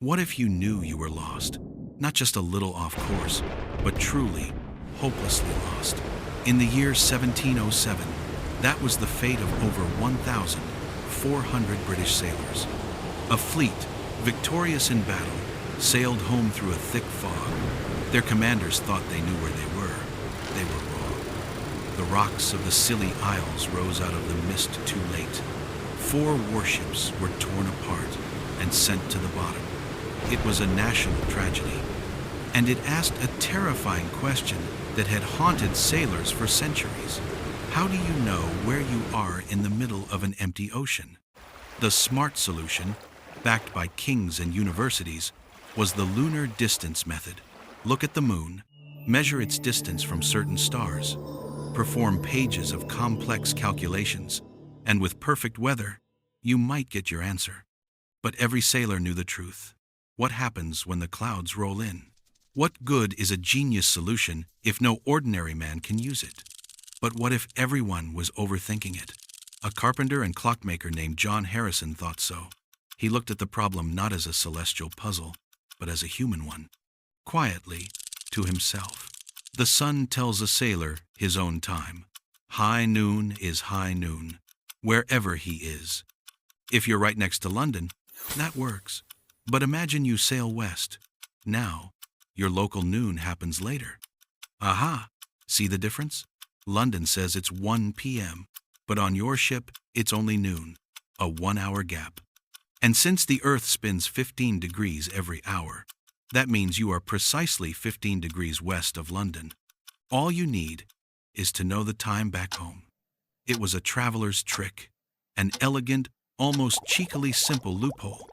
What if you knew you were lost? Not just a little off course, but truly, hopelessly lost. In the year 1707, that was the fate of over 1,400 British sailors. A fleet, victorious in battle, sailed home through a thick fog. Their commanders thought they knew where they were. They were wrong. The rocks of the Scilly Isles rose out of the mist too late. 4 warships were torn apart and sent to the bottom. It was a national tragedy, and it asked a terrifying question that had haunted sailors for centuries. How do you know where you are in the middle of an empty ocean? The smart solution, backed by kings and universities, was the lunar distance method. Look at the moon, measure its distance from certain stars, perform pages of complex calculations, and with perfect weather, you might get your answer. But every sailor knew the truth. What happens when the clouds roll in? What good is a genius solution if no ordinary man can use it? But what if everyone was overthinking it? A carpenter and clockmaker named John Harrison thought so. He looked at the problem not as a celestial puzzle, but as a human one. Quietly, to himself. The sun tells a sailor his own time. High noon is high noon, wherever he is. If you're right next to London, that works. But imagine you sail west. Now, your local noon happens later. Aha! See the difference? London says it's 1 p.m., but on your ship, it's only noon, a 1-hour gap. And since the Earth spins 15 degrees every hour, that means you are precisely 15 degrees west of London. All you need is to know the time back home. It was a traveler's trick, an elegant, almost cheekily simple loophole.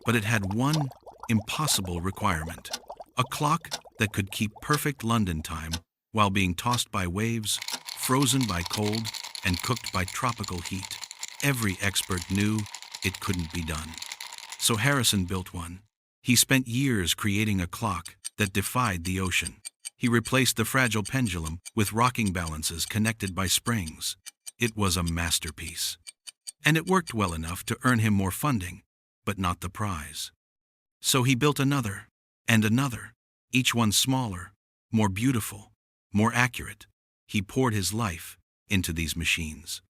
But it had one impossible requirement: a clock that could keep perfect London time while being tossed by waves, frozen by cold, and cooked by tropical heat. Every expert knew it couldn't be done. So Harrison built one. He spent years creating a clock that defied the ocean. He replaced the fragile pendulum with rocking balances connected by springs. It was a masterpiece. And it worked well enough to earn him more funding, but not the prize. So he built another, and another, each one smaller, more beautiful, more accurate. He poured his life into these machines.